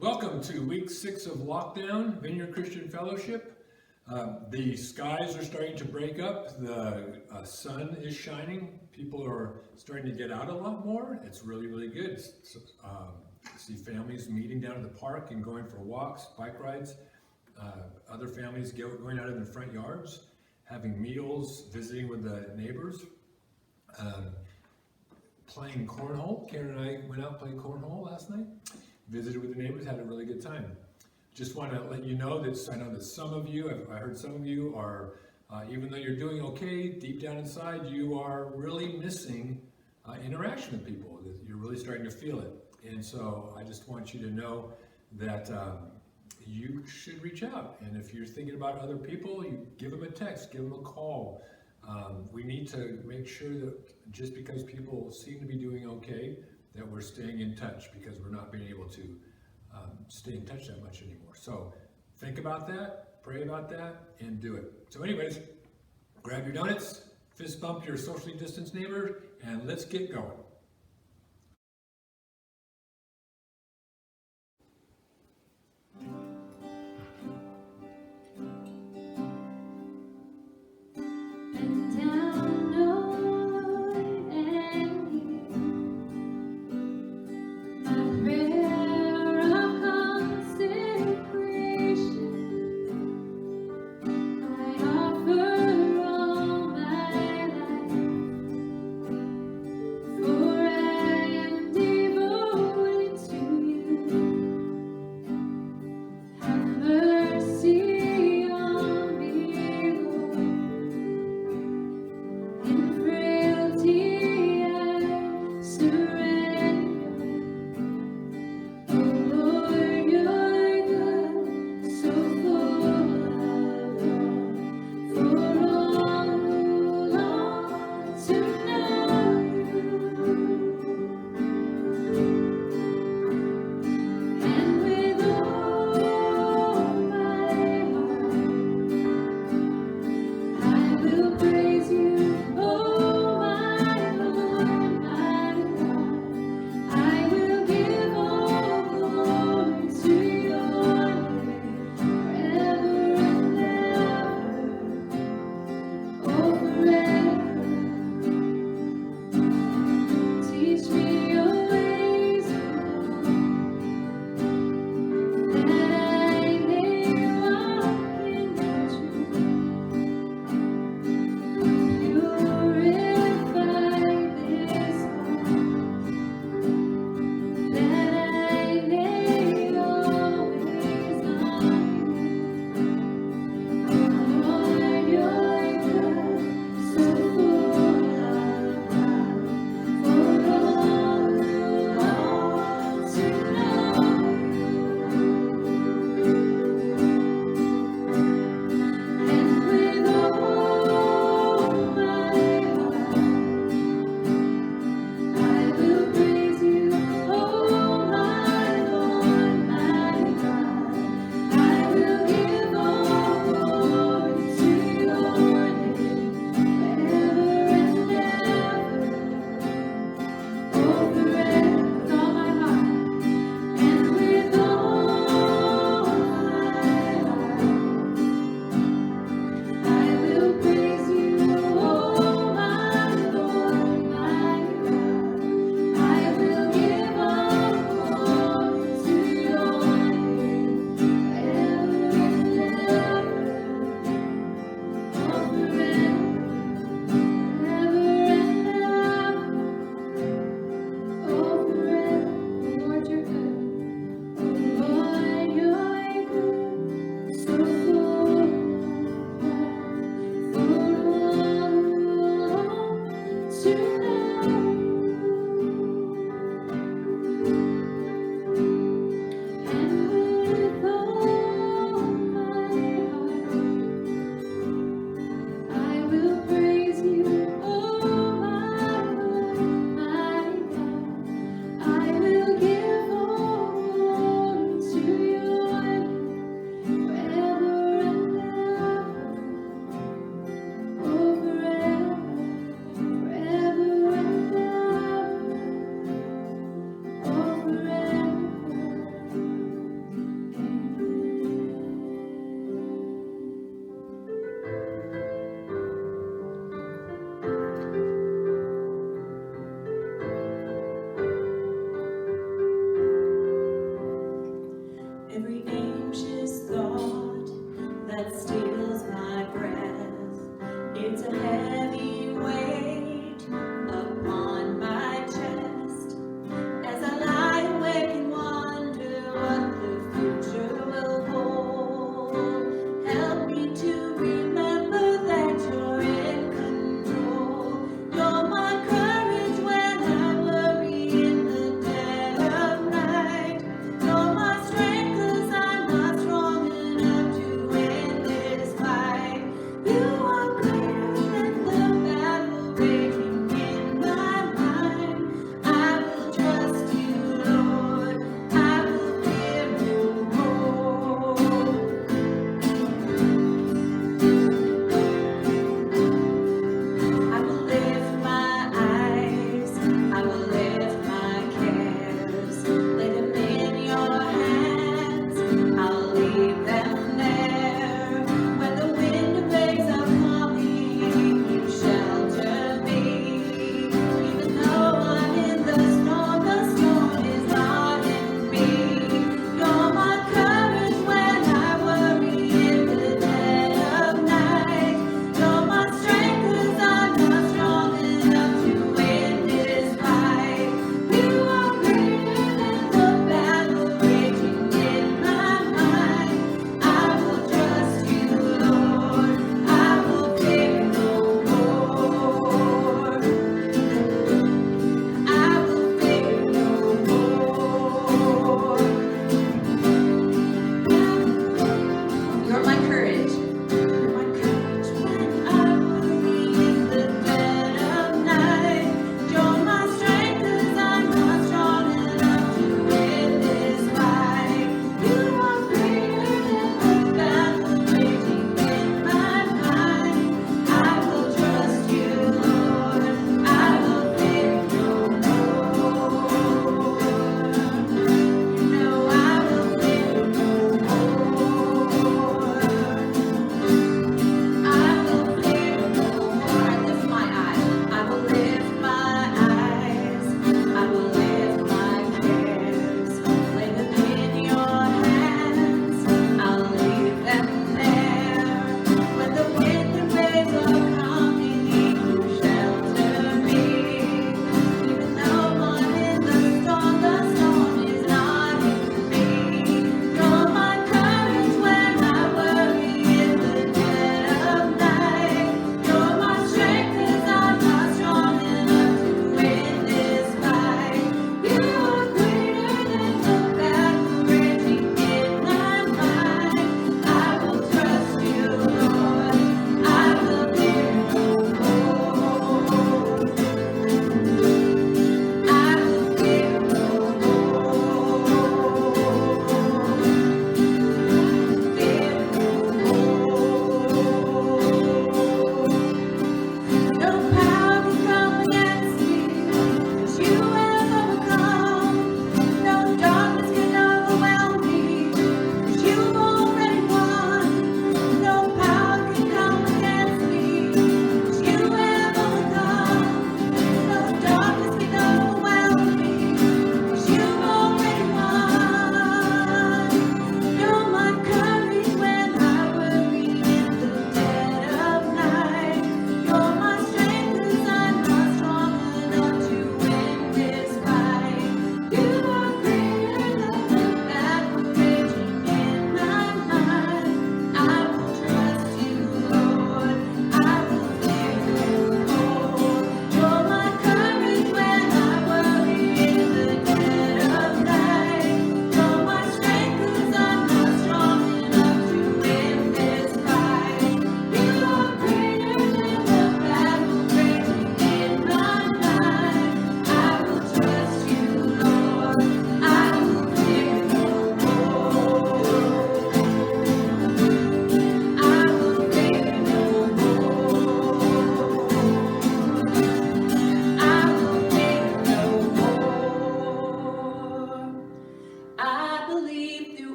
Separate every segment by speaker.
Speaker 1: Welcome to week 6 of lockdown, Vineyard Christian Fellowship. The skies are starting to break up, the sun is shining, people are starting to get out a lot more. It's really, really good. See families meeting down at the park and going for walks, bike rides, other families going out in their front yards, having meals, visiting with the neighbors, playing cornhole. Karen and I went out and played cornhole last night. Visited with the neighbors, had a really good time. Just want to let you know that I know that some of you, I heard some of you are, even though you're doing okay, deep down inside, you are really missing interaction with people. You're really starting to feel it. And so I just want you to know that you should reach out. And if you're thinking about other people, you give them a text, give them a call. We need to make sure that just because people seem to be doing okay, that we're staying in touch, because we're not being able to stay in touch that much anymore. So think about that, pray about that, and do it. So anyways, grab your donuts, fist bump your socially distanced neighbor, and let's get going.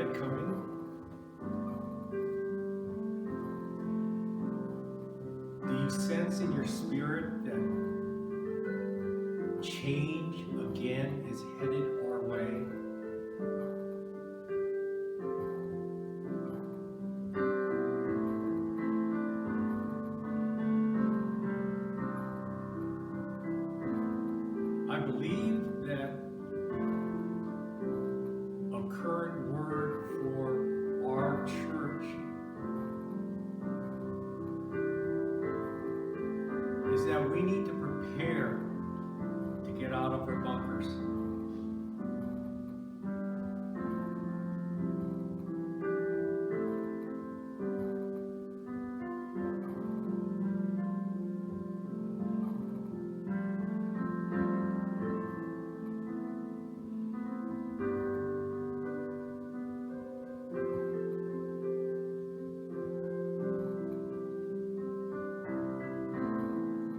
Speaker 2: night coming. Do you sense in your spirit that change again is headed our way? I believe that a current word for our church is that we need to prepare to get out of our bunkers.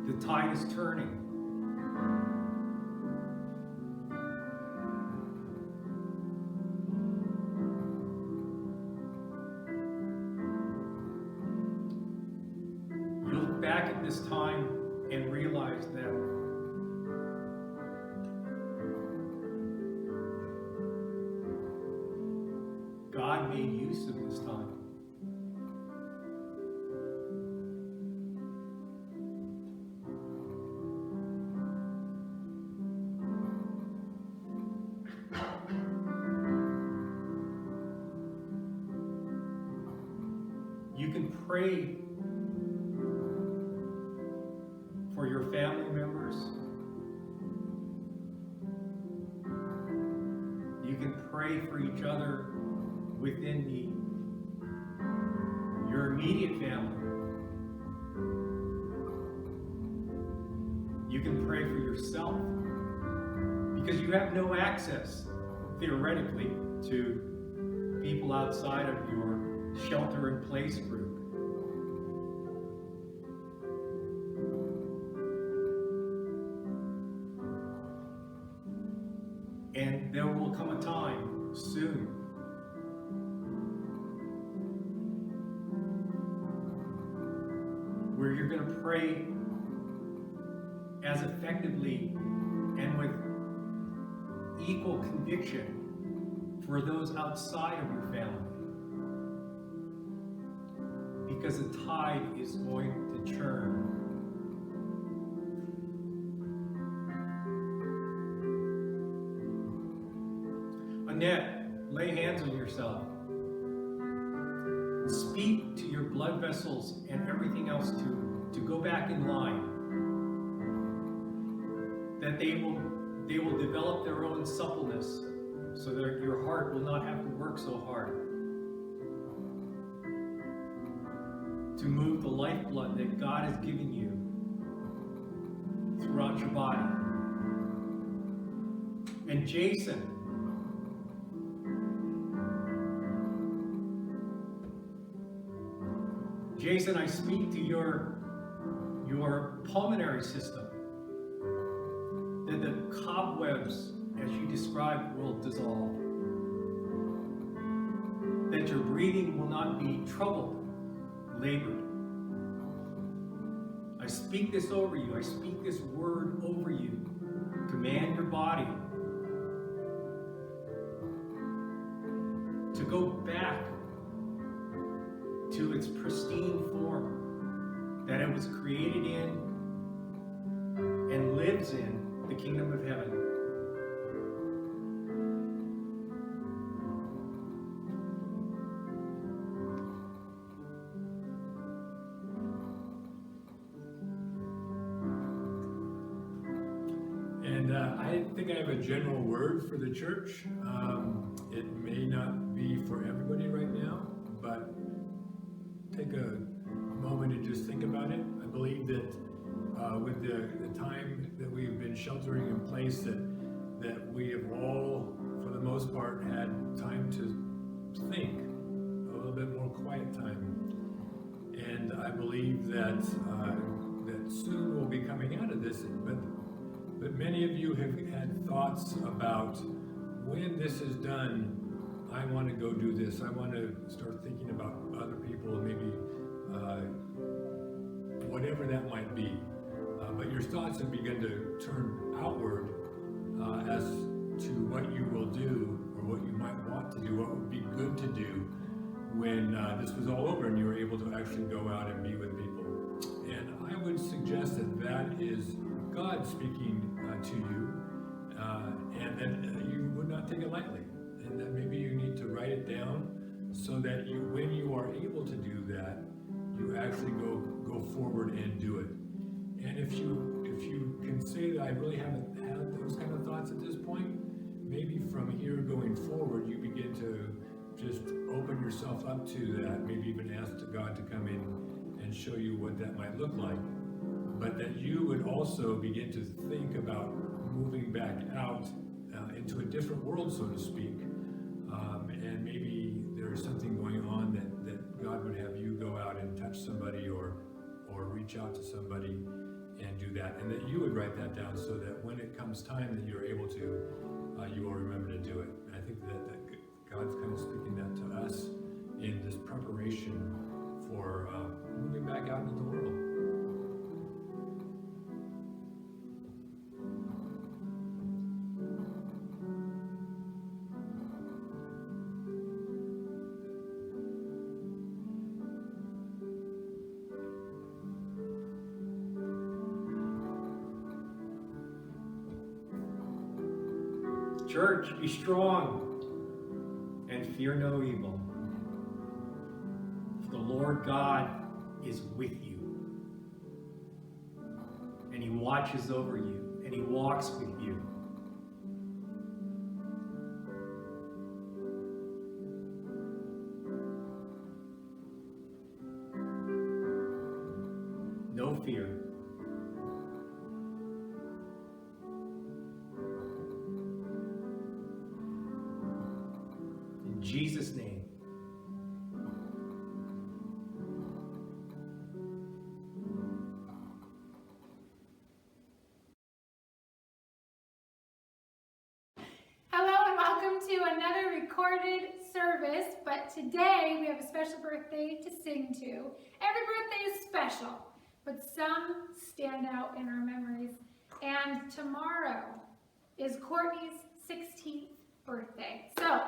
Speaker 2: The tide is turning. You look back at this time and realize that God made use of this time. You can pray for your family members. You can pray for each other within your immediate family. You can pray for yourself because you have no access, theoretically, to people outside of your shelter-in-place group. And there will come a time soon where you're going to pray as effectively and with equal conviction for those outside of your family. Because the tide is going to turn. Annette, lay hands on yourself. Speak to your blood vessels and everything else to go back in line. That they will develop their own suppleness so that your heart will not have to work so hard to move the lifeblood that God has given you throughout your body. And Jason, I speak to your pulmonary system, that the cobwebs, as you described, will dissolve, that your breathing will not be troubled, labored. I speak this over you. I speak this word over you. Command your body to go back to its pristine form that it was created in and lives in the kingdom of heaven.
Speaker 1: And I think I have a general word for the church. It may not be for everybody right now, but take a moment and just think about it. I believe that with the time that we've been sheltering in place, that we have all, for the most part, had time to think, a little bit more quiet time. And I believe that that soon we'll be coming out of this, but many of you have had thoughts about when this is done, I want to go do this. I want to start thinking about other people, maybe whatever that might be. But your thoughts have begun to turn outward as to what you will do or what you might want to do, what would be good to do when this was all over and you were able to actually go out and be with people. And I would suggest that that is God speaking to you, and that you would not take it lightly, and that maybe you need to write it down so that you, when you are able to do that, you actually go forward and do it. And if you can say that I really haven't had those kind of thoughts at this point, maybe from here going forward, you begin to just open yourself up to that, maybe even ask God to come in and show you what that might look like. But that you would also begin to think about moving back out into a different world, so to speak. And maybe there's something going on that God would have you go out and touch somebody or reach out to somebody and do that. And that you would write that down so that when it comes time that you're able to, you will remember to do it. And I think that God's kind of speaking that to us in this preparation for moving back out into the world.
Speaker 2: Church, be strong and fear no evil. For the Lord God is with you, and He watches over you, and He walks with you. No fear. In Jesus' name.
Speaker 3: Hello and welcome to another recorded service, but today we have a special birthday to sing to. Every birthday is special, but some stand out in our memories. And tomorrow is Courtney's 16th birthday. So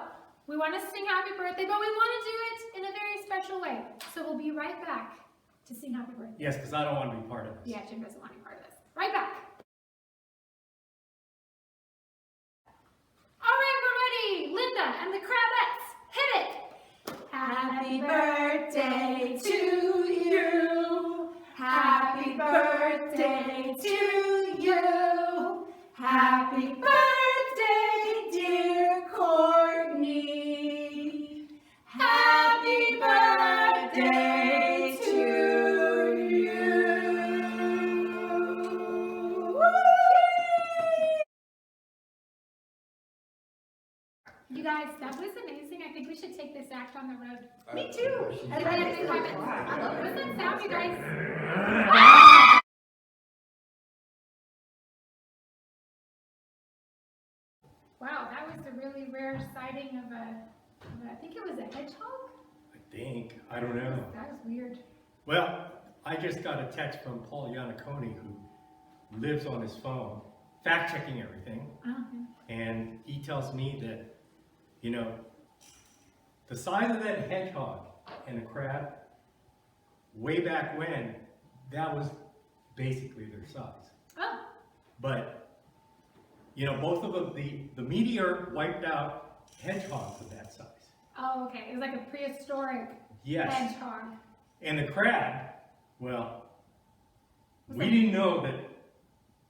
Speaker 3: we want to sing happy birthday, but we want to do it in a very special way. So we'll be right back to sing happy birthday.
Speaker 2: Yes, because I don't want to be part of this.
Speaker 3: Yeah, Jim doesn't want to be part of this. Right back. All right, we're ready. Linda and the Crabettes, hit it. Happy birthday to you. Happy birthday to you. Happy birthday, dear Courtney. Happy birthday to you. You guys, that was amazing. I think we should take this act on the road. Me too. And then in the comments. What does that sound, you guys? Wow, that was a really rare sighting of I think it was a hedgehog?
Speaker 2: I think. I don't know.
Speaker 3: That was weird.
Speaker 2: Well, I just got a text from Paul Iannaccone, who lives on his phone, fact-checking everything. And he tells me that, you know, the size of that hedgehog and a crab, way back when, that was basically their size.
Speaker 3: Oh,
Speaker 2: But, you know, both of them, the meteor wiped out hedgehogs of that size.
Speaker 3: oh, okay. It was like a prehistoric
Speaker 2: Yes.
Speaker 3: hedgehog.
Speaker 2: And the crab, well, we didn't know that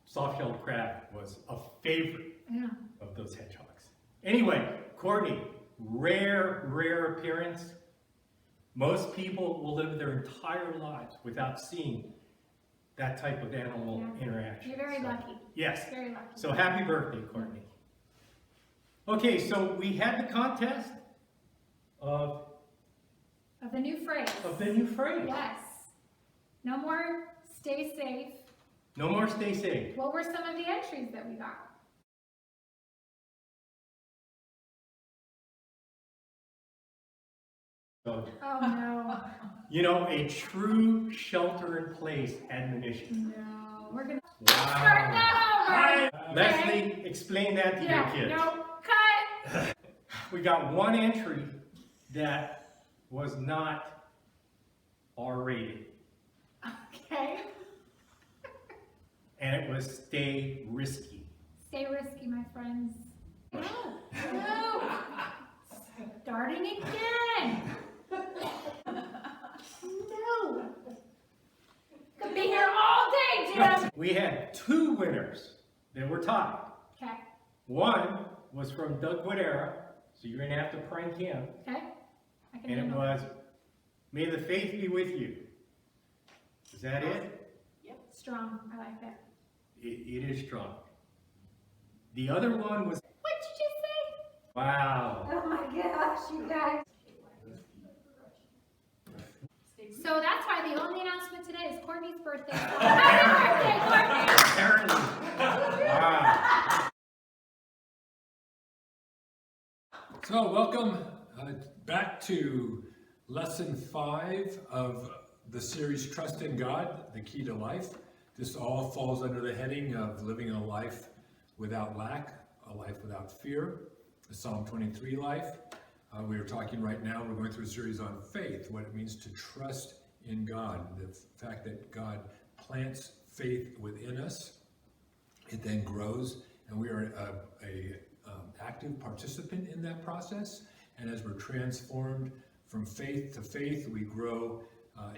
Speaker 2: soft-shelled crab was a favorite
Speaker 3: Yeah.
Speaker 2: of those hedgehogs. Anyway, Courtney, rare appearance. Most people will live their entire lives without seeing that type of animal
Speaker 3: Yeah.
Speaker 2: interaction.
Speaker 3: You're very
Speaker 2: So,
Speaker 3: lucky.
Speaker 2: Yes.
Speaker 3: Very lucky.
Speaker 2: So happy birthday, Courtney. Okay, so we had the contest of
Speaker 3: Of the new phrase.
Speaker 2: the new phrase.
Speaker 3: Yes. No more stay safe.
Speaker 2: No more stay safe.
Speaker 3: What were some of the entries that we got?
Speaker 2: So,
Speaker 3: Oh no.
Speaker 2: you know, a true shelter-in-place admonition.
Speaker 3: No. We're gonna
Speaker 2: Wow.
Speaker 3: start that over.
Speaker 2: Leslie, explain that to your
Speaker 3: Yeah,
Speaker 2: kids.
Speaker 3: no, cut.
Speaker 2: We got one entry that was not R-rated,
Speaker 3: Okay.
Speaker 2: and it was stay risky.
Speaker 3: Stay risky, my friends. No. No. Starting again. No. Could be here all day, Jim.
Speaker 2: We had two winners that were tied.
Speaker 3: Okay.
Speaker 2: One was from Doug Guadera, so you're going to have to prank him,
Speaker 3: Okay. I can
Speaker 2: and it
Speaker 3: handle
Speaker 2: was, "May the faith be with you." Is that it?
Speaker 3: strong. I like that.
Speaker 2: It is strong. The other one was,
Speaker 3: What did you say?
Speaker 2: wow.
Speaker 3: Oh my gosh, you guys. So that's why the only announcement today is Courtney's birthday. Happy birthday, Courtney!
Speaker 2: Apparently. Wow.
Speaker 1: So, welcome back to lesson 5 of the series Trust in God, the Key to Life. This all falls under the heading of living a life without lack, a life without fear, the Psalm 23 life. We are talking right now, we're going through a series on faith, what it means to trust in God, the fact that God plants faith within us. It then grows, and we are a active participant in that process. And as we're transformed from faith to faith, we grow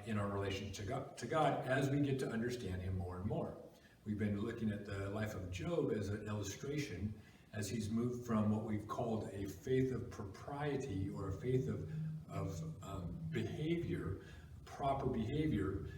Speaker 1: in our relationship to God as we get to understand Him more and more. We've been looking at the life of Job as an illustration, as he's moved from what we've called a faith of propriety, or a faith of behavior, proper behavior,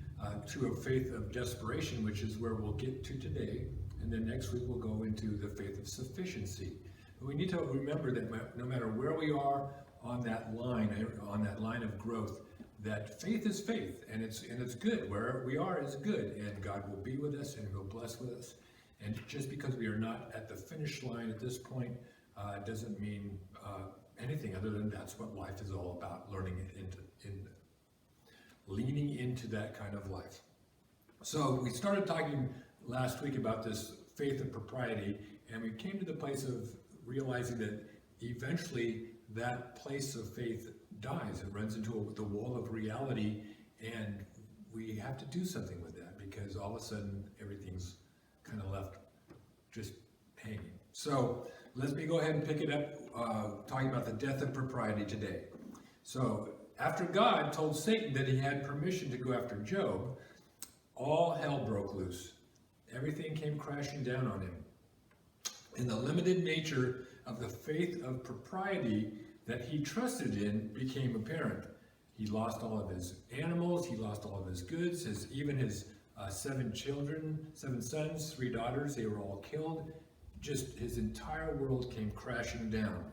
Speaker 1: to a faith of desperation, which is where we'll get to today. And then next week we'll go into the faith of sufficiency. But we need to remember that no matter where we are on that line of growth, that faith is faith, and it's good. Where we are is good, and God will be with us and He'll bless with us. And just because we are not at the finish line at this point doesn't mean anything other than that's what life is all about, leaning into that kind of life. So we started talking last week about this faith of propriety, and we came to the place of realizing that eventually that place of faith dies. It runs into the wall of reality, and we have to do something with that, because all of a sudden everything's kind of left just hanging. So let me go ahead and pick it up, talking about the death of propriety today. So after God told Satan that he had permission to go after Job, all hell broke loose. Everything came crashing down on him. And the limited nature of the faith of propriety that he trusted in became apparent. He lost all of his animals, he lost all of his goods, even his 7 sons, 3 daughters, they were all killed. Just his entire world came crashing down.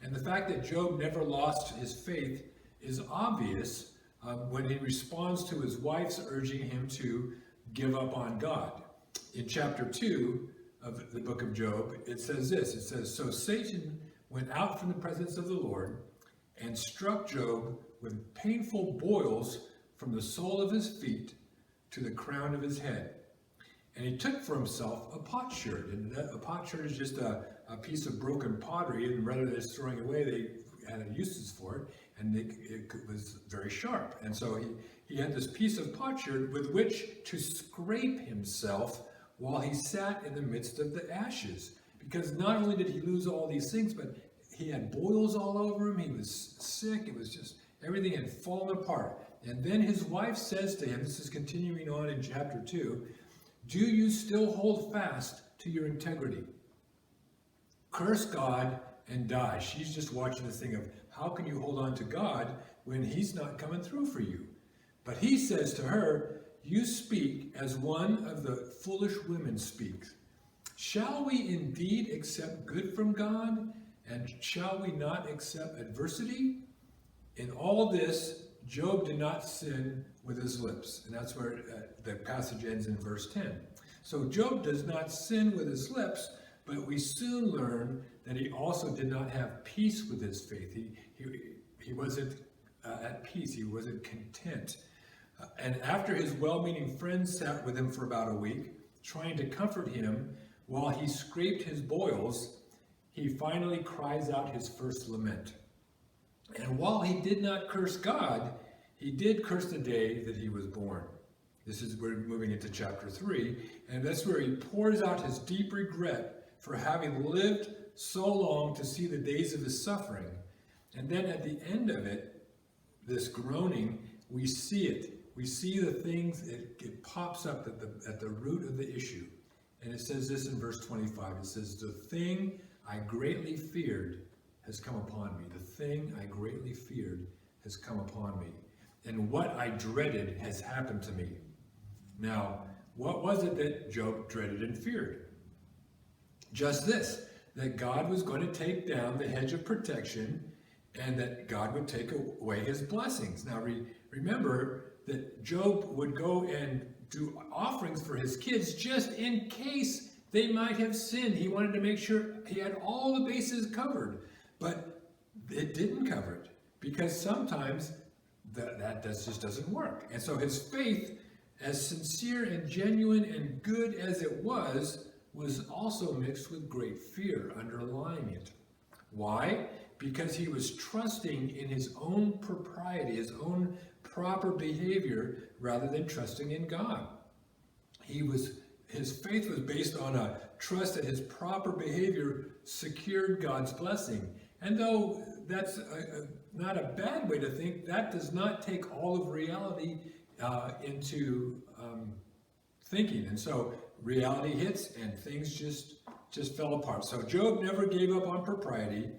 Speaker 1: And the fact that Job never lost his faith is obvious when he responds to his wife's urging him to give up on God. In chapter 2 of the book of Job, it says this. It says, "So Satan went out from the presence of the Lord and struck Job with painful boils from the sole of his feet to the crown of his head. And he took for himself a potsherd." And a potsherd is just a piece of broken pottery, and rather than just throwing away, they had uses for it, and it was very sharp. And so he had this piece of potsherd with which to scrape himself while he sat in the midst of the ashes. Because not only did he lose all these things, but he had boils all over him, he was sick, it was just, everything had fallen apart. And then his wife says to him, this is continuing on in chapter 2, "Do you still hold fast to your integrity? Curse God and die." She's just watching this thing of, how can you hold on to God when He's not coming through for you? But he says to her, "You speak as one of the foolish women speaks. Shall we indeed accept good from God, and shall we not accept adversity?" In all this, Job did not sin with his lips. And that's where the passage ends in verse 10. So Job does not sin with his lips, but we soon learn that he also did not have peace with his faith. wasn't at peace. He wasn't content. And after his well-meaning friends sat with him for about a week, trying to comfort him while he scraped his boils, he finally cries out his first lament. And while he did not curse God, he did curse the day that he was born. This is where we're moving into chapter 3, and that's where he pours out his deep regret for having lived so long to see the days of his suffering. And then at the end of it, this groaning, we see it. We see the things, it pops up at the root of the issue. And it says this in verse 25. It says, the thing I greatly feared has come upon me. The thing I greatly feared has come upon me. And what I dreaded has happened to me. Now, what was it that Job dreaded and feared? Just this, that God was going to take down the hedge of protection and that God would take away his blessings. Now, remember that Job would go and do offerings for his kids just in case they might have sinned. He wanted to make sure he had all the bases covered, but it didn't cover it because sometimes that just doesn't work. And so his faith, as sincere and genuine and good as it was also mixed with great fear underlying it. Why? Because he was trusting in his own propriety, his own proper behavior, rather than trusting in God. His faith was based on a trust that his proper behavior secured God's blessing. And though that's not a bad way to think, that does not take all of reality into thinking. And so reality hits and things just fell apart. So Job never gave up on propriety,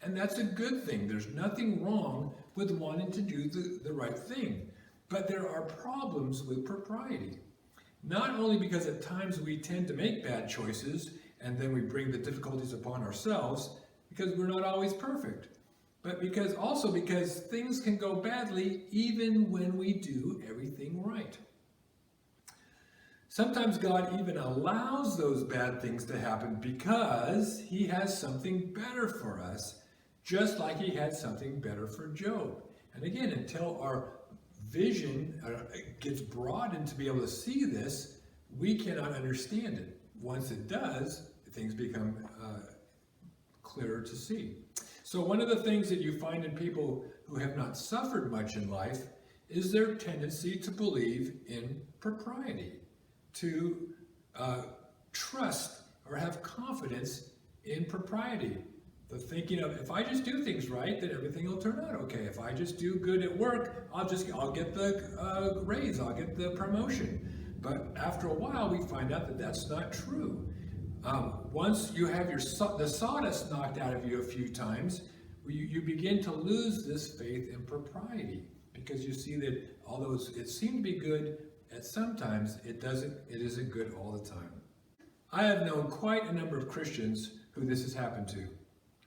Speaker 1: and that's a good thing. There's nothing wrong with wanting to do the right thing. But there are problems with propriety. Not only because at times we tend to make bad choices and then we bring the difficulties upon ourselves because we're not always perfect, but because things can go badly even when we do everything right. Sometimes God even allows those bad things to happen because he has something better for us, just like he had something better for Job. And again, until our vision gets broadened to be able to see this, we cannot understand it. Once it does, things become clearer to see. So one of the things that you find in people who have not suffered much in life is their tendency to believe in propriety, to trust or have confidence in propriety. The thinking of, if I just do things right, then everything will turn out okay. If I just do good at work, I'll get the raise, I'll get the promotion. But after a while, we find out that that's not true. Once you have the sawdust knocked out of you a few times, you begin to lose this faith in propriety because you see that although it seemed to be good at sometimes, it isn't good all the time. I have known quite a number of Christians who this has happened to.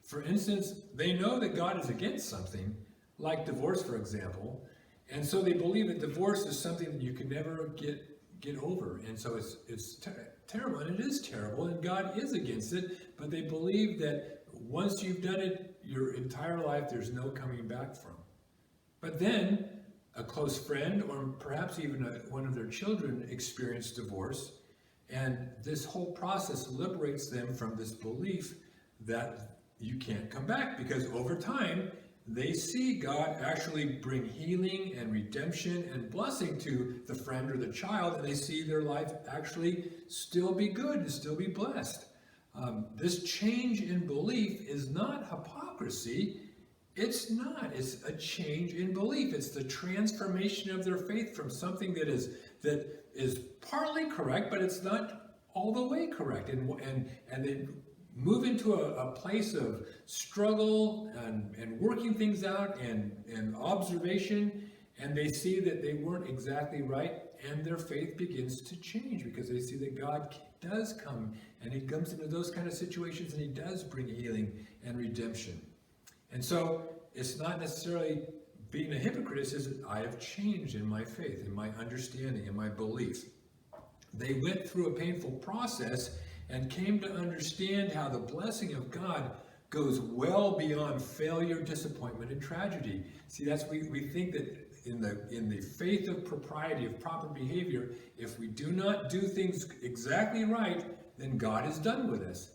Speaker 1: For instance, they know that God is against something, like divorce, for example, and so they believe that divorce is something that you can never get over, and so it's terrible, and it is terrible, and God is against it, but they believe that once you've done it your entire life, there's no coming back from. But then a close friend, or perhaps even one of their children, experienced divorce, and this whole process liberates them from this belief that you can't come back, because over time they see God actually bring healing and redemption and blessing to the friend or the child, and they see their life actually still be good and still be blessed. This change in belief is not hypocrisy. It's not. It's a change in belief. It's the transformation of their faith from something that is partly correct, but it's not all the way correct, and they move into a place of struggle and working things out and observation, and they see that they weren't exactly right, and their faith begins to change because they see that God does come, and he comes into those kind of situations, and he does bring healing and redemption. And so it's not necessarily being a hypocrite. It says that I have changed in my faith, in my understanding, in my belief. They went through a painful process and came to understand how the blessing of God goes well beyond failure, disappointment, and tragedy. See, we think that in the faith of propriety, of proper behavior, if we do not do things exactly right, then God is done with us.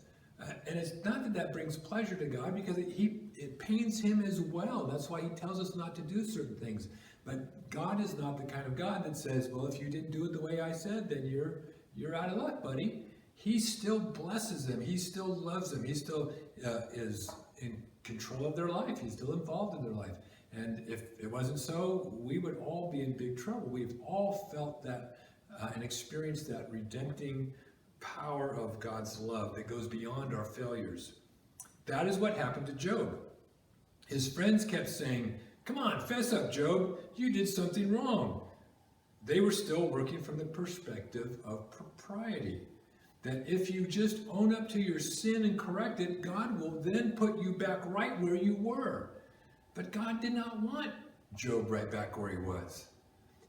Speaker 1: And it's not that that brings pleasure to God, because it pains him as well. That's why he tells us not to do certain things. But God is not the kind of God that says, well, if you didn't do it the way I said, then you're out of luck, buddy. He still blesses them. He still loves them. He still is in control of their life. He's still involved in their life. And if it wasn't so, we would all be in big trouble. We've all felt that and experienced that redempting power of God's love that goes beyond our failures. That is what happened to Job. His friends kept saying, come on, fess up, Job. You did something wrong. They were still working from the perspective of propriety. That if you just own up to your sin and correct it, God will then put you back right where you were. But God did not want Job right back where he was.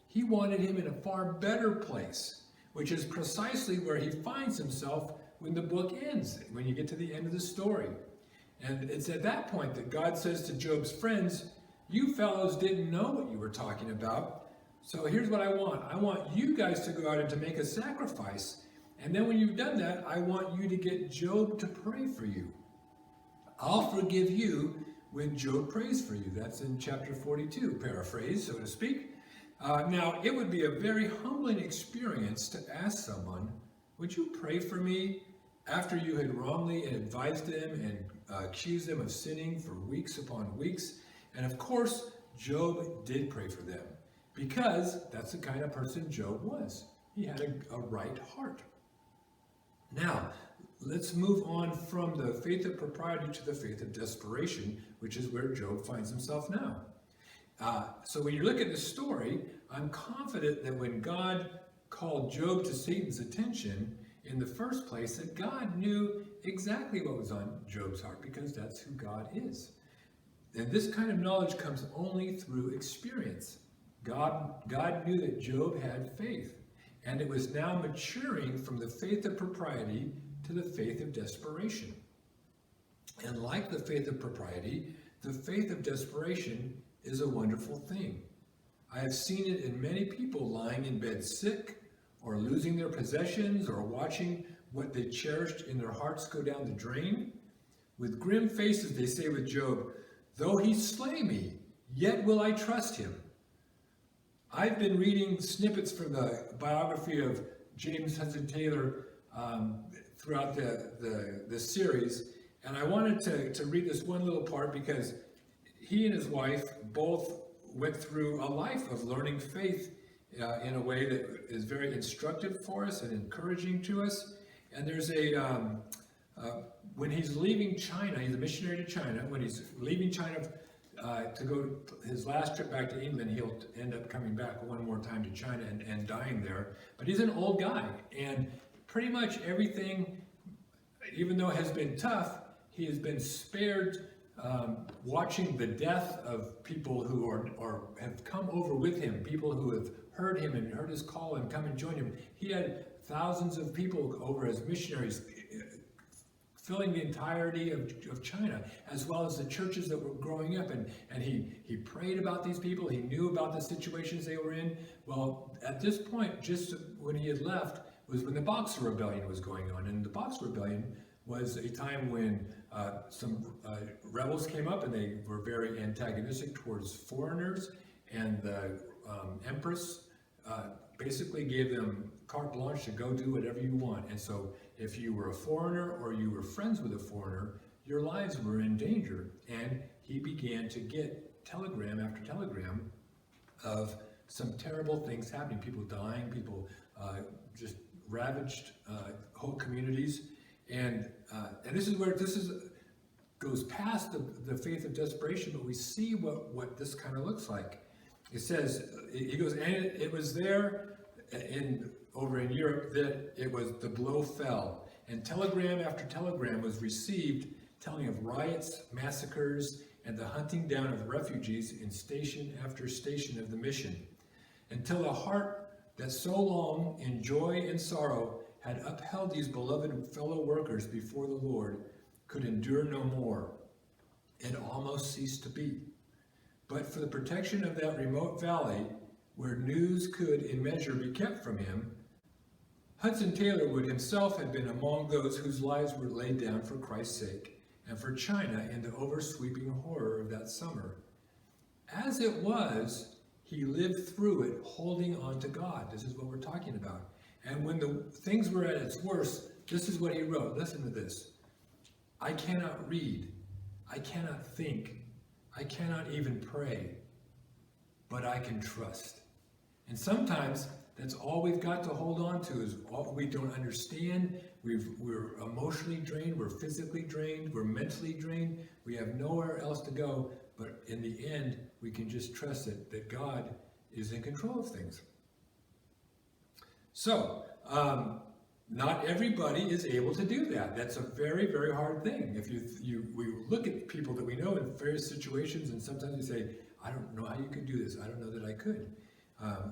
Speaker 1: He wanted him in a far better place, which is precisely where he finds himself when the book ends, when you get to the end of the story. And it's at that point that God says to Job's friends, you fellows didn't know what you were talking about, so here's what I want. I want you guys to go out and to make a sacrifice. And then when you've done that, I want you to get Job to pray for you. I'll forgive you when Job prays for you. That's in chapter 42, paraphrase, so to speak. Now, it would be a very humbling experience to ask someone, would you pray for me after you had wrongly advised them and accused them of sinning for weeks upon weeks? And of course, Job did pray for them, because that's the kind of person Job was. He had a right heart. Now, let's move on from the faith of propriety to the faith of desperation, which is where Job finds himself now. So when you look at this story, I'm confident that when God called Job to Satan's attention in the first place, that God knew exactly what was on Job's heart, because that's who God is. And this kind of knowledge comes only through experience. God knew that Job had faith, and it was now maturing from the faith of propriety to the faith of desperation. And like the faith of propriety, the faith of desperation is a wonderful thing. I have seen it in many people lying in bed sick, or losing their possessions, or watching what they cherished in their hearts go down the drain. With grim faces they say with Job, though he slay me, yet will I trust him. I've been reading snippets from the biography of James Hudson Taylor throughout the series, and I wanted to read this one little part because he and his wife both went through a life of learning faith in a way that is very instructive for us and encouraging to us. And there's when he's leaving China, he's a missionary to China. When he's leaving China to go his last trip back to England, he'll end up coming back one more time to China and dying there. But he's an old guy, and pretty much everything, even though it has been tough, he has been spared watching the death of people who have come over with him, people who have heard him and heard his call and come and join him. He had thousands of people over as missionaries, filling the entirety of China, as well as the churches that were growing up. And he prayed about these people. He knew about the situations they were in. Well, at this point, just when he had left, was when the Boxer Rebellion was going on. And the Boxer Rebellion was a time when some rebels came up, and they were very antagonistic towards foreigners, and the Empress basically gave them carte blanche to go do whatever you want. And so if you were a foreigner or you were friends with a foreigner, your lives were in danger. And he began to get telegram after telegram of some terrible things happening, people dying, people just ravaged whole communities. And this is where goes past the faith of desperation, but we see what this kind of looks like. It says, he goes, and it was there over in Europe that the blow fell, and telegram after telegram was received telling of riots, massacres, and the hunting down of refugees in station after station of the mission, until a heart that so long in joy and sorrow had upheld these beloved fellow workers before the Lord could endure no more and almost ceased to be. But for the protection of that remote valley, where news could in measure be kept from him, Hudson Taylor would himself have been among those whose lives were laid down for Christ's sake and for China in the oversweeping horror of that summer. As it was, he lived through it holding on to God. This is what we're talking about. And when the things were at its worst, this is what he wrote. Listen to this. I cannot read. I cannot think. I cannot even pray. But I can trust. And sometimes that's all we've got to hold on to is all we don't understand. We're emotionally drained. We're physically drained. We're mentally drained. We have nowhere else to go. But in the end, we can just trust it, that God is in control of things. So, not everybody is able to do that. That's a very, very hard thing. If we look at people that we know in various situations, and sometimes we say, I don't know how you could do this. I don't know that I could.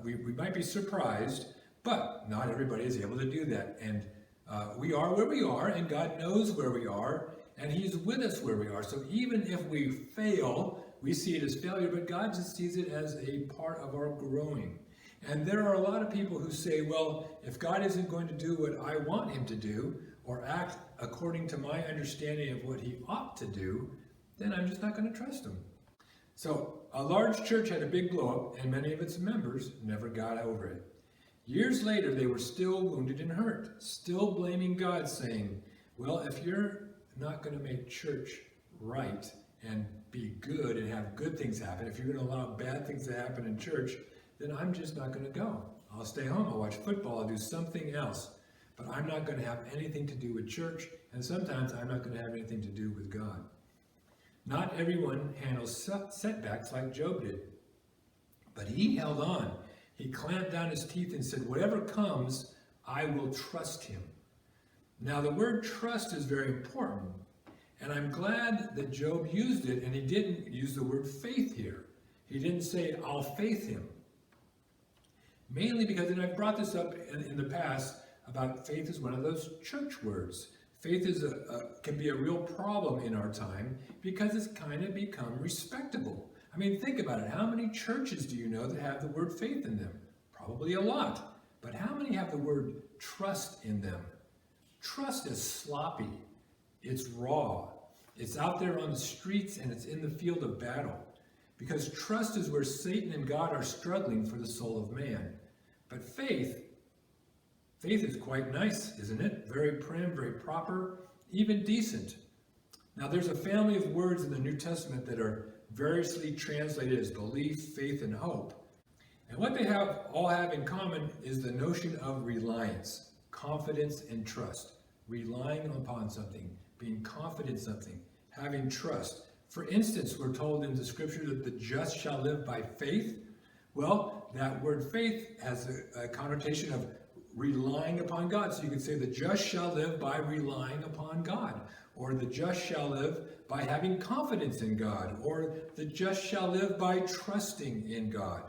Speaker 1: We might be surprised, but not everybody is able to do that. And we are where we are, and God knows where we are, and He's with us where we are. So even if we fail, we see it as failure, but God just sees it as a part of our growing. And there are a lot of people who say, well, if God isn't going to do what I want Him to do, or act according to my understanding of what He ought to do, then I'm just not going to trust Him. So a large church had a big blow-up, and many of its members never got over it. Years later, they were still wounded and hurt, still blaming God, saying, well, if you're not going to make church right and be good and have good things happen, if you're going to allow bad things to happen in church, then I'm just not going to go. I'll stay home, I'll watch football, I'll do something else. But I'm not going to have anything to do with church, and sometimes I'm not going to have anything to do with God. Not everyone handles setbacks like Job did. But he held on. He clamped down his teeth and said, whatever comes, I will trust Him. Now the word trust is very important. And I'm glad that Job used it, and he didn't use the word faith here. He didn't say, I'll faith Him. Mainly because, and I've brought this up in the past, about faith is one of those church words. Faith can be a real problem in our time because it's kind of become respectable. I mean, think about it. How many churches do you know that have the word faith in them? Probably a lot. But how many have the word trust in them? Trust is sloppy. It's raw. It's out there on the streets, and it's in the field of battle. Because trust is where Satan and God are struggling for the soul of man. But faith is quite nice, isn't it? Very prim, very proper, even decent. Now there's a family of words in the New Testament that are variously translated as belief, faith, and hope. And what they all have in common is the notion of reliance, confidence, and trust. Relying upon something, being confident in something, having trust. For instance, we're told in the scripture that the just shall live by faith. Well, that word faith has a connotation of relying upon God. So you could say the just shall live by relying upon God, or the just shall live by having confidence in God, or the just shall live by trusting in God.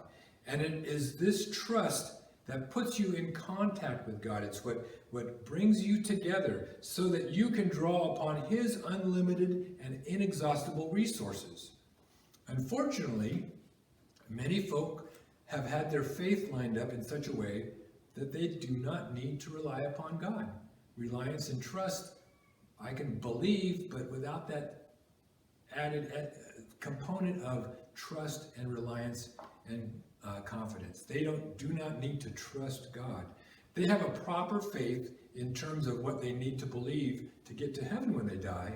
Speaker 1: And it is this trust that puts you in contact with God. It's what brings you together so that you can draw upon His unlimited and inexhaustible resources. Unfortunately, many folk have had their faith lined up in such a way that they do not need to rely upon God. Reliance and trust, I can believe, but without that added component of trust and reliance and confidence. They do not need to trust God. They have a proper faith in terms of what they need to believe to get to heaven when they die,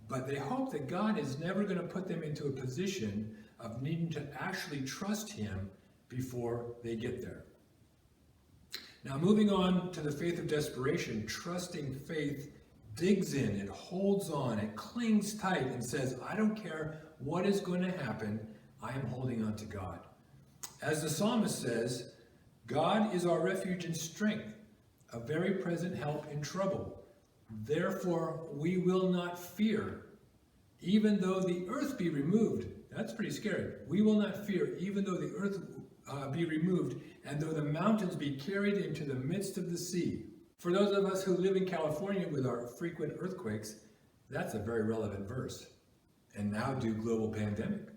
Speaker 1: but they hope that God is never going to put them into a position of needing to actually trust Him before they get there. Now, moving on to the faith of desperation, trusting faith digs in, it holds on, it clings tight and says, I don't care what is going to happen, I am holding on to God. As the psalmist says, God is our refuge and strength, a very present help in trouble. Therefore, we will not fear, even though the earth be removed. That's pretty scary. We will not fear, even though the earth be removed, and though the mountains be carried into the midst of the sea. For those of us who live in California with our frequent earthquakes, That's a very relevant verse. And now due global pandemic.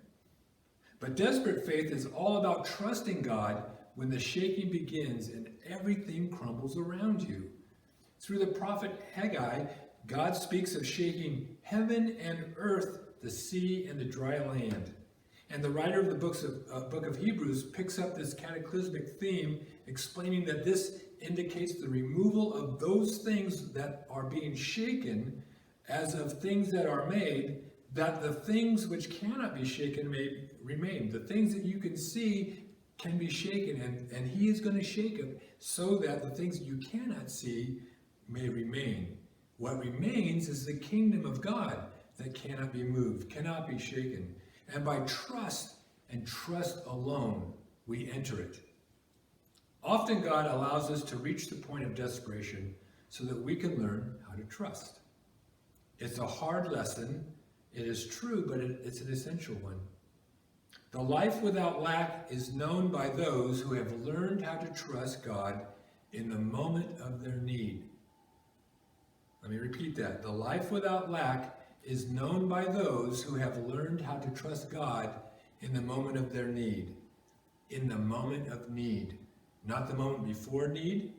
Speaker 1: But desperate faith is all about trusting God when the shaking begins and everything crumbles around you. Through the prophet Haggai, God speaks of shaking heaven and earth, the sea and the dry land. And the writer of the book of Hebrews picks up this cataclysmic theme, explaining that this indicates the removal of those things that are being shaken as of things that are made, that the things which cannot be shaken may remain. The things that you can see can be shaken, and he is going to shake them so that the things you cannot see may remain. What remains is the kingdom of God that cannot be moved, cannot be shaken. And by trust and trust alone, we enter it. Often God allows us to reach the point of desperation so that we can learn how to trust. It's a hard lesson. It is true, but it's an essential one. The life without lack is known by those who have learned how to trust God in the moment of their need. Let me repeat that. The life without lack is known by those who have learned how to trust God in the moment of their need. In the moment of need. Not the moment before need,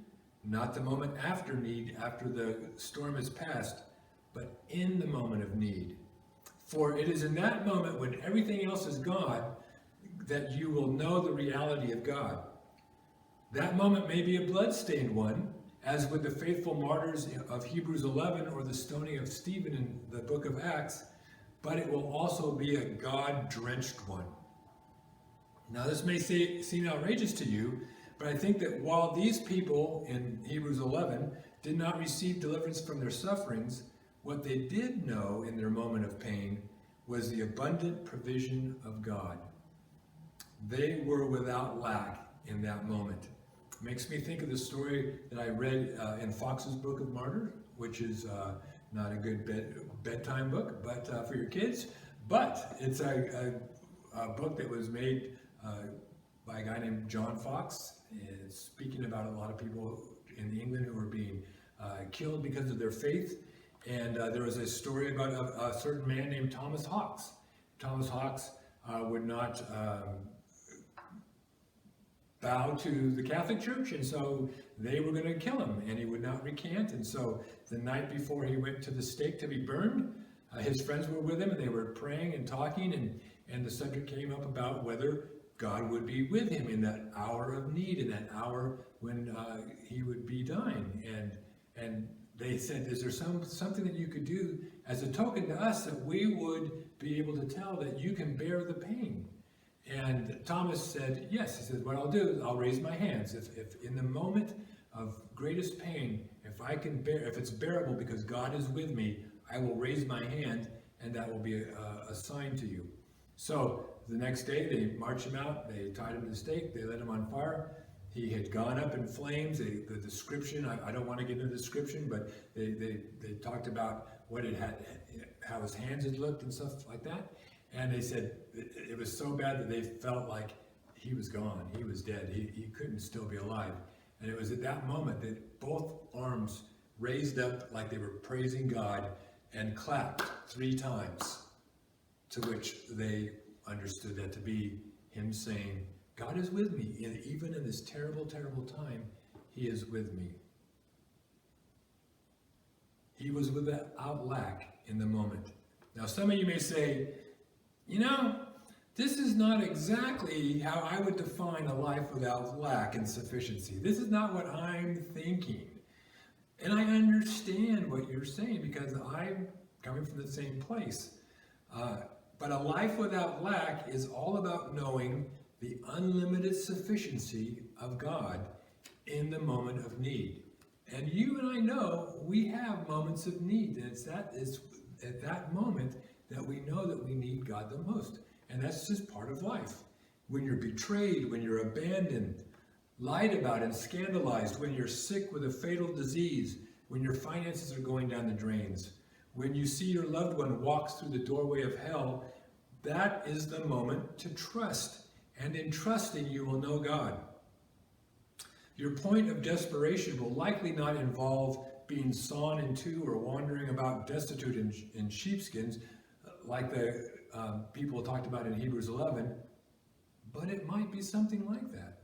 Speaker 1: not the moment after need, after the storm has passed, but in the moment of need. For it is in that moment when everything else is gone that you will know the reality of God. That moment may be a blood-stained one, as with the faithful martyrs of Hebrews 11 or the stoning of Stephen in the book of Acts, but it will also be a God-drenched one. Now this may seem outrageous to you, but I think that while these people in Hebrews 11 did not receive deliverance from their sufferings, what they did know in their moment of pain was the abundant provision of God. They were without lack in that moment. It makes me think of the story that I read in Fox's Book of Martyrs, which is not a good bedtime book, but for your kids. But it's a book that was made by a guy named John Fox, speaking about a lot of people in England who were being killed because of their faith. And there was a story about a certain man named Thomas Hawks. Thomas Hawks would not bow to the Catholic Church, and so they were going to kill him, and he would not recant. And so the night before he went to the stake to be burned, his friends were with him, and they were praying and talking, and the subject came up about whether God would be with him in that hour of need, in that hour when he would be dying. And they said, is there something that you could do as a token to us that we would be able to tell that you can bear the pain? And Thomas said, yes. He said, what I'll do is I'll raise my hands. If in the moment of greatest pain, if it's bearable because God is with me, I will raise my hand, and that will be a sign to you. So the next day they marched him out, they tied him to the stake, they lit him on fire. He had gone up in flames. The description, I don't want to get into the description, but they talked about what it had, how his hands had looked and stuff like that. And they said it was so bad that they felt like he was gone, he was dead, he couldn't still be alive. And it was at that moment that both arms raised up like they were praising God and clapped 3 times, to which they understood that to be him saying, God is with me, and even in this terrible, terrible time, he is with me. He was without lack in the moment. Now, some of you may say, you know, this is not exactly how I would define a life without lack and sufficiency. This is not what I'm thinking. And I understand what you're saying because I'm coming from the same place. But a life without lack is all about knowing the unlimited sufficiency of God in the moment of need. And you and I know we have moments of need. And it's at that moment that we know that we need God the most. And that's just part of life. When you're betrayed, when you're abandoned, lied about and scandalized, when you're sick with a fatal disease, when your finances are going down the drains, when you see your loved one walks through the doorway of hell, that is the moment to trust. And in trusting, you will know God. Your point of desperation will likely not involve being sawn in two or wandering about destitute in sheepskins, like the people talked about in Hebrews 11, but it might be something like that.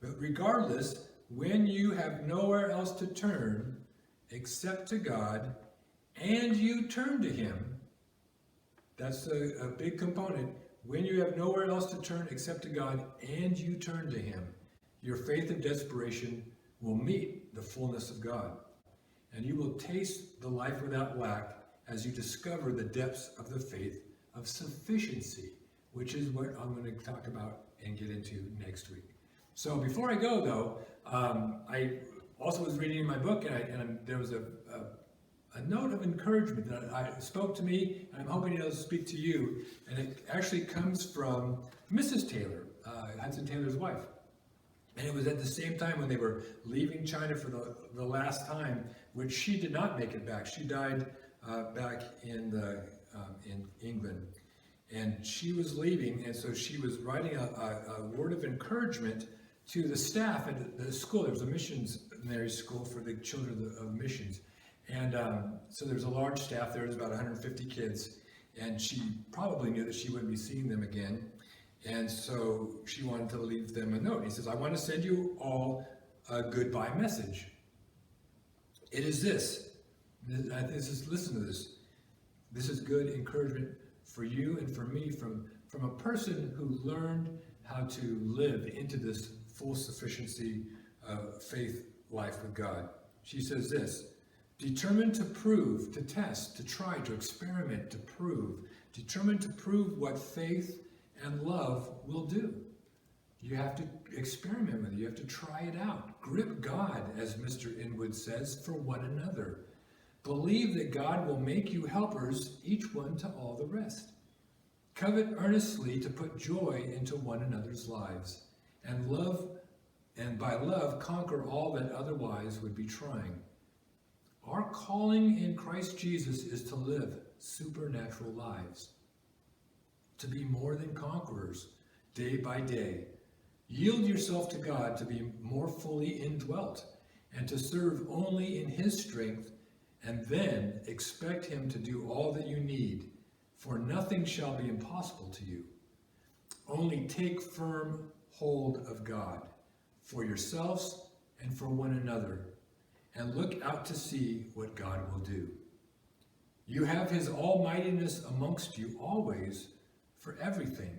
Speaker 1: But regardless, when you have nowhere else to turn except to God, and you turn to Him, that's a big component. When you have nowhere else to turn except to God, and you turn to Him, your faith and desperation will meet the fullness of God. And you will taste the life without lack as you discover the depths of the faith of sufficiency, which is what I'm going to talk about and get into next week. So before I go, though, I also was reading my book, and there was a note of encouragement that spoke to me, and I'm hoping it'll speak to you. And it actually comes from Mrs. Taylor, Hudson Taylor's wife. And it was at the same time when they were leaving China for the last time, which she did not make it back. She died back in England. And she was leaving, and so she was writing a word of encouragement to the staff at the school. There was a missionary school for the children of missions. And so there's a large staff there. There's about 150 kids. And she probably knew that she wouldn't be seeing them again. And so she wanted to leave them a note. He says, I want to send you all a goodbye message. It is this. Listen to this. This is good encouragement for you and for me from a person who learned how to live into this full sufficiency faith life with God. She says this: determined to prove, to test, to try, to experiment, to prove. Determined to prove what faith and love will do. You have to experiment with it. You have to try it out. Grip God, as Mr. Inwood says, for one another. Believe that God will make you helpers, each one to all the rest. Covet earnestly to put joy into one another's lives, and by love conquer all that otherwise would be trying. Our calling in Christ Jesus is to live supernatural lives, to be more than conquerors day by day. Yield yourself to God to be more fully indwelt and to serve only in His strength, and then expect Him to do all that you need, for nothing shall be impossible to you. Only take firm hold of God for yourselves and for one another, and look out to see what God will do. You have His almightiness amongst you always for everything.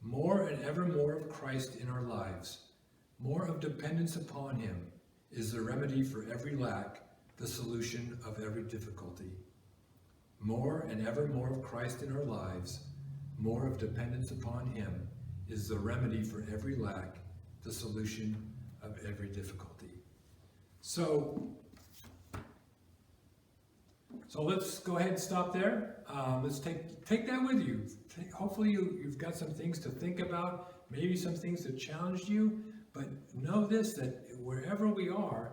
Speaker 1: More and ever more of Christ in our lives, more of dependence upon Him is the remedy for every lack, the solution of every difficulty. More and ever more of Christ in our lives, more of dependence upon Him is the remedy for every lack, the solution of every difficulty. So let's go ahead and stop there. Let's take that with you. Hopefully you've got some things to think about, maybe some things that challenged you, but know this, that wherever we are,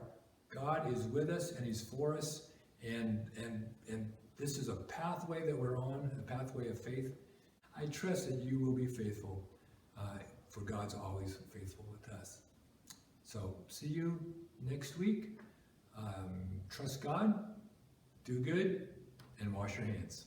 Speaker 1: God is with us and He's for us, and this is a pathway that we're on, a pathway of faith. I trust that you will be faithful, for God's always faithful with us. So see you next week. Trust God, do good, and wash your hands.